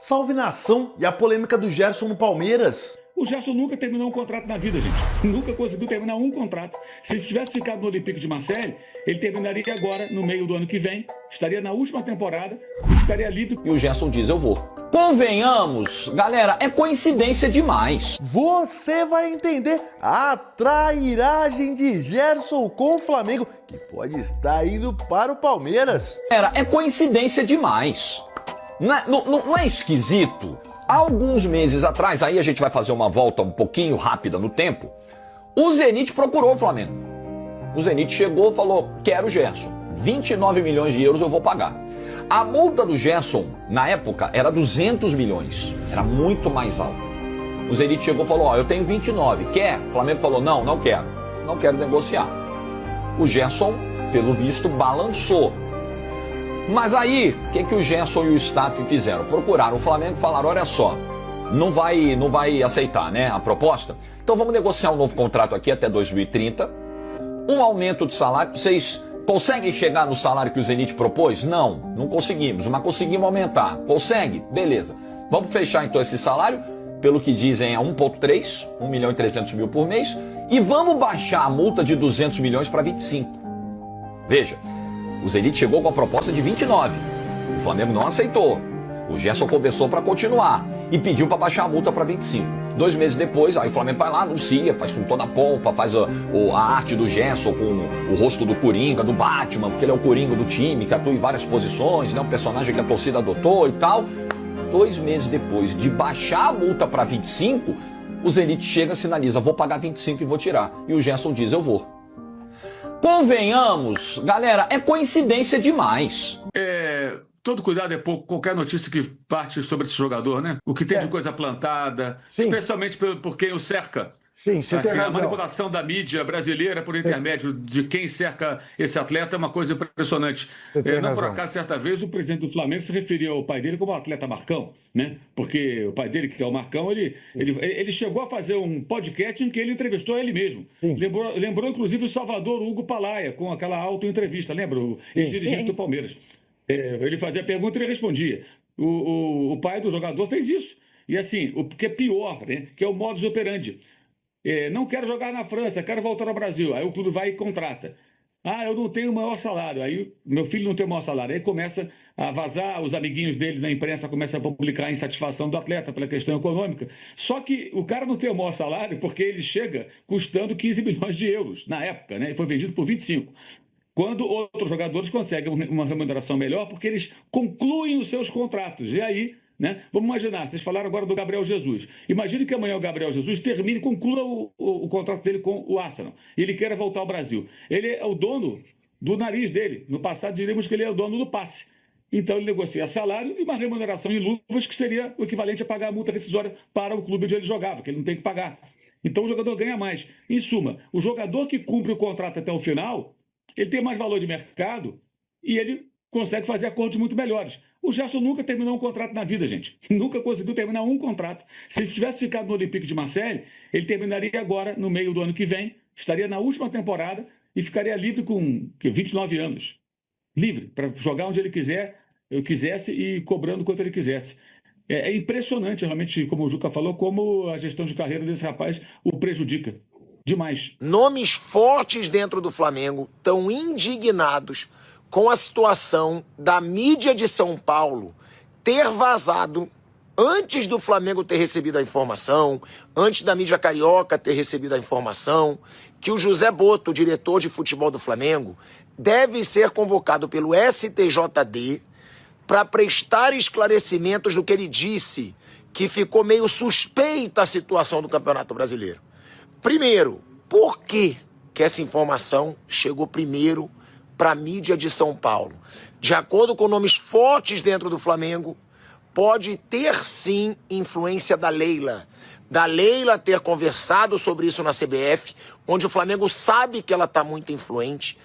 Salve nação e a polêmica do Gerson no Palmeiras. O Gerson nunca terminou um contrato na vida, gente. Nunca conseguiu terminar um contrato. Se ele tivesse ficado no Olympique de Marseille, ele terminaria agora, no meio do ano que vem, estaria na última temporada e ficaria livre. E o Gerson diz, eu vou. Convenhamos, galera, é coincidência demais. Você vai entender a trairagem de Gerson com o Flamengo, que pode estar indo para o Palmeiras. Galera, é coincidência demais. Não é esquisito? Há alguns meses atrás, aí a gente vai fazer uma volta um pouquinho rápida no tempo, o Zenit procurou o Flamengo. O Zenit chegou e falou, quero o Gerson, 29 milhões de euros eu vou pagar. A multa do Gerson, na época, era 200 milhões, era muito mais alta. O Zenit chegou e falou, ó, eu tenho 29, quer? O Flamengo falou, não quero, não quero negociar. O Gerson, pelo visto, balançou. Mas aí, o que o Gerson e o staff fizeram? Procuraram o Flamengo e falaram, olha só, não vai aceitar, né, a proposta? Então vamos negociar um novo contrato aqui até 2030, um aumento de salário. Vocês conseguem chegar no salário que o Zenit propôs? Não conseguimos, mas conseguimos aumentar. Consegue? Beleza. Vamos fechar então esse salário, pelo que dizem é 1,3, 1 milhão e 300 mil por mês, e vamos baixar a multa de 200 milhões para 25. Veja. O Zenit chegou com a proposta de 29. O Flamengo não aceitou. O Gerson conversou para continuar e pediu para baixar a multa para 25. 2 meses depois, aí o Flamengo vai lá, anuncia, faz com toda a pompa, faz a arte do Gerson com o rosto do Coringa, do Batman, porque ele é o Coringa do time, que atua em várias posições, né? Um personagem que a torcida adotou e tal. 2 meses depois de baixar a multa para 25, o Zenit chega e sinaliza, vou pagar 25 e vou tirar. E o Gerson diz, eu vou. Convenhamos, galera, é coincidência demais. Todo cuidado é pouco, qualquer notícia que parte sobre esse jogador, né? O que tem de coisa plantada, Sim. especialmente por quem o cerca. Sim, você tem A razão. manipulação da mídia brasileira por intermédio de quem cerca esse atleta é uma coisa impressionante. Você tem Não por razão. acaso, certa vez, o presidente do Flamengo se referia ao pai dele como o atleta Marcão, né? Porque o pai dele, que é o Marcão, ele chegou a fazer um podcast em que ele entrevistou ele mesmo. Lembrou, inclusive, o Salvador Hugo Palaia, com aquela auto-entrevista, lembra? O ex-dirigente do Palmeiras. Ele fazia pergunta e ele respondia. O pai do jogador fez isso. E assim, o que é pior, né? Que é o modus operandi. Não quero jogar na França, quero voltar ao Brasil. Aí o clube vai e contrata. Eu não tenho o maior salário. Aí meu filho não tem o maior salário. Aí começa a vazar, os amiguinhos dele na imprensa começam a publicar a insatisfação do atleta pela questão econômica. Só que o cara não tem o maior salário porque ele chega custando 15 milhões de euros na época, né? E foi vendido por 25. Quando outros jogadores conseguem uma remuneração melhor porque eles concluem os seus contratos. E aí, né? Vamos imaginar, vocês falaram agora do Gabriel Jesus. Imagine que amanhã o Gabriel Jesus conclua o contrato dele com o Arsenal. E ele queira voltar ao Brasil. Ele é o dono do nariz dele. No passado diríamos que ele é o dono do passe. Então ele negocia salário e uma remuneração em luvas que seria o equivalente a pagar a multa rescisória para o clube onde ele jogava, que ele não tem que pagar. Então o jogador ganha mais. Em suma, o jogador que cumpre o contrato até o final, ele tem mais valor de mercado e ele consegue fazer acordos muito melhores. O Gerson nunca terminou um contrato na vida, gente. Nunca conseguiu terminar um contrato. Se ele tivesse ficado no Olympique de Marseille, ele terminaria agora, no meio do ano que vem, estaria na última temporada e ficaria livre com 29 anos. Livre, para jogar onde ele quisesse e cobrando quanto ele quisesse. É impressionante, realmente, como o Juca falou, como a gestão de carreira desse rapaz o prejudica. Demais. Nomes fortes dentro do Flamengo estão indignados com a situação da mídia de São Paulo ter vazado, antes do Flamengo ter recebido a informação, antes da mídia carioca ter recebido a informação, que o José Botto, diretor de futebol do Flamengo, deve ser convocado pelo STJD para prestar esclarecimentos do que ele disse, que ficou meio suspeita a situação do Campeonato Brasileiro. Primeiro, por que essa informação chegou primeiro para a mídia de São Paulo? De acordo com nomes fortes dentro do Flamengo, pode ter sim influência da Leila ter conversado sobre isso na CBF, onde o Flamengo sabe que ela está muito influente,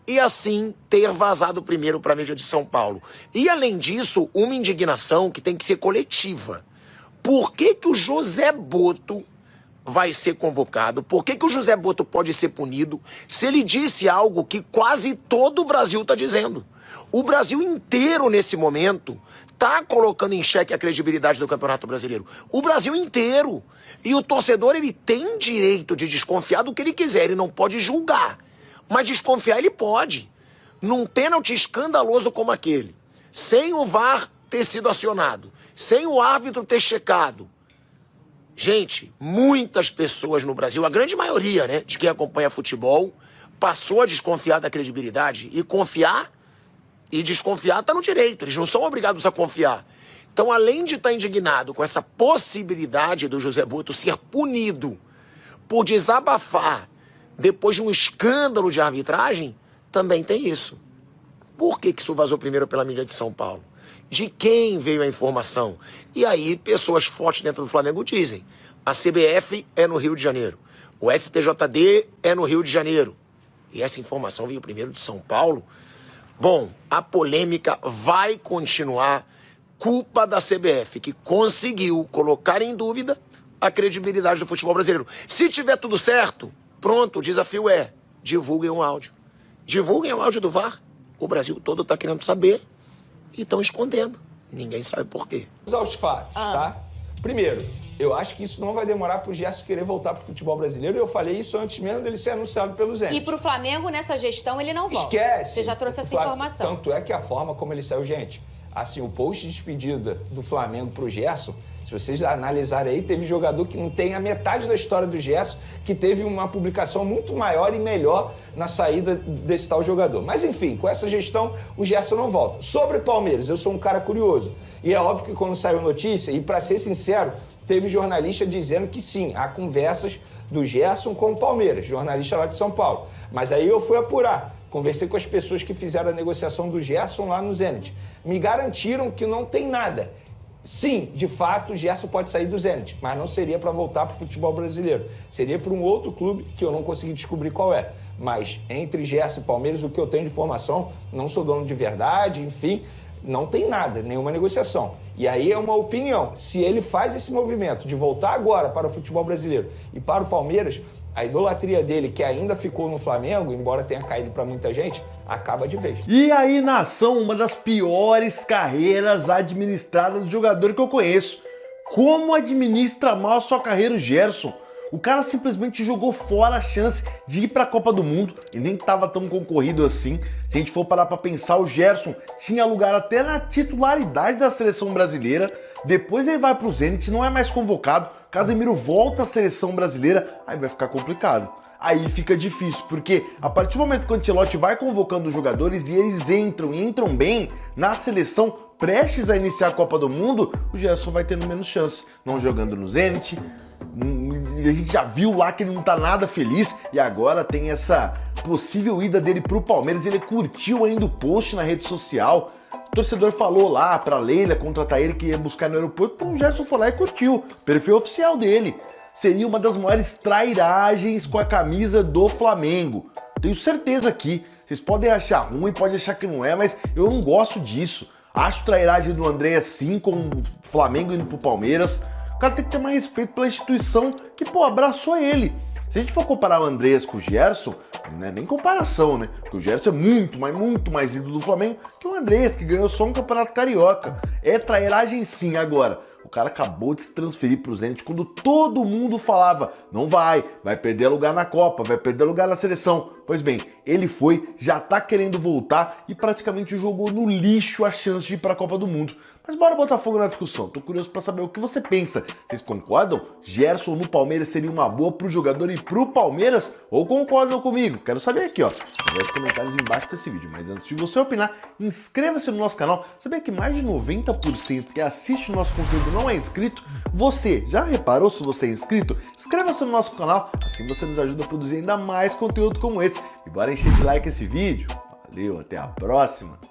e assim ter vazado primeiro para a mídia de São Paulo. E além disso, uma indignação que tem que ser coletiva. Por que o José Botto vai ser convocado? Por que o José Botto pode ser punido se ele disse algo que quase todo o Brasil está dizendo? O Brasil inteiro, nesse momento, tá colocando em xeque a credibilidade do Campeonato Brasileiro? O Brasil inteiro. E o torcedor, ele tem direito de desconfiar do que ele quiser, ele não pode julgar. Mas desconfiar ele pode. Num pênalti escandaloso como aquele, sem o VAR ter sido acionado, sem o árbitro ter checado. Gente, muitas pessoas no Brasil, a grande maioria, né, de quem acompanha futebol, passou a desconfiar da credibilidade. E confiar e desconfiar está no direito, eles não são obrigados a confiar. Então, além de estar indignado com essa possibilidade do José Boto ser punido por desabafar depois de um escândalo de arbitragem, também tem isso. Por que isso vazou primeiro pela mídia de São Paulo? De quem veio a informação? E aí, pessoas fortes dentro do Flamengo dizem: a CBF é no Rio de Janeiro, o STJD é no Rio de Janeiro. E essa informação veio primeiro de São Paulo. Bom, a polêmica vai continuar, culpa da CBF, que conseguiu colocar em dúvida a credibilidade do futebol brasileiro. Se tiver tudo certo, pronto, o desafio é: divulguem um áudio. Divulguem o áudio do VAR. O Brasil todo está querendo saber e estão escondendo. Ninguém sabe por quê. Aos fatos, tá? Primeiro, eu acho que isso não vai demorar pro Gerson querer voltar pro futebol brasileiro. Eu falei isso antes mesmo dele ser anunciado pelo Zenit. E pro Flamengo, nessa gestão, ele não volta. Esquece. Você já trouxe essa informação. Tanto é que a forma como ele saiu, gente, assim, o post de despedida do Flamengo pro Gerson, se vocês analisarem aí, teve jogador que não tem a metade da história do Gerson, que teve uma publicação muito maior e melhor na saída desse tal jogador. Mas enfim, com essa gestão, o Gerson não volta. Sobre Palmeiras, eu sou um cara curioso. E é óbvio que quando saiu notícia, e para ser sincero, teve jornalista dizendo que sim, há conversas do Gerson com o Palmeiras, jornalista lá de São Paulo. Mas aí eu fui apurar. Conversei com as pessoas que fizeram a negociação do Gerson lá no Zenit. Me garantiram que não tem nada. Sim, de fato, o Gerson pode sair do Zenit, mas não seria para voltar para o futebol brasileiro. Seria para um outro clube que eu não consegui descobrir qual é. Mas entre Gerson e Palmeiras, o que eu tenho de informação, não sou dono de verdade, enfim, não tem nada, nenhuma negociação. E aí é uma opinião. Se ele faz esse movimento de voltar agora para o futebol brasileiro e para o Palmeiras, a idolatria dele, que ainda ficou no Flamengo, embora tenha caído para muita gente, acaba de vez. E aí, nação, uma das piores carreiras administradas de jogador que eu conheço. Como administra mal a sua carreira o Gerson? O cara simplesmente jogou fora a chance de ir para a Copa do Mundo e nem estava tão concorrido assim. Se a gente for parar para pensar, o Gerson tinha lugar até na titularidade da seleção brasileira. Depois ele vai pro Zenit, não é mais convocado. Casemiro volta à seleção brasileira, aí vai ficar complicado. Aí fica difícil, porque a partir do momento que o Ancelotti vai convocando os jogadores e eles entram e entram bem na seleção prestes a iniciar a Copa do Mundo, o Gerson vai tendo menos chance, não jogando no Zenit. A gente já viu lá que ele não tá nada feliz e agora tem essa possível ida dele pro Palmeiras. Ele curtiu ainda o post na rede social. O torcedor falou lá pra Leila contratar ele, que ia buscar no aeroporto. O Gerson foi lá e curtiu. Perfil oficial dele. Seria uma das maiores trairagens com a camisa do Flamengo. Tenho certeza que vocês podem achar ruim, podem achar que não é, mas eu não gosto disso. Acho trairagem do André sim, com o Flamengo indo pro Palmeiras. O cara tem que ter mais respeito pela instituição que, pô, abraçou ele. Se a gente for comparar o Andreas com o Gerson, não é nem comparação, né? Porque o Gerson é muito mais ídolo do Flamengo que o Andreas, que ganhou só um campeonato carioca. É trairagem sim. Agora, o cara acabou de se transferir pro Zenit quando todo mundo falava: não vai perder lugar na Copa, vai perder lugar na seleção. Pois bem, ele foi, já tá querendo voltar e praticamente jogou no lixo a chance de ir pra Copa do Mundo. Mas bora botar fogo na discussão, tô curioso pra saber o que você pensa. Vocês concordam? Gerson no Palmeiras seria uma boa pro jogador e pro Palmeiras? Ou concordam comigo? Quero saber aqui, ó, nos comentários embaixo desse vídeo. Mas antes de você opinar, inscreva-se no nosso canal. Sabia que mais de 90% que assiste o nosso conteúdo não é inscrito? Você já reparou se você é inscrito? Inscreva-se no nosso canal, assim você nos ajuda a produzir ainda mais conteúdo como esse. E bora encher de like esse vídeo. Valeu, até a próxima!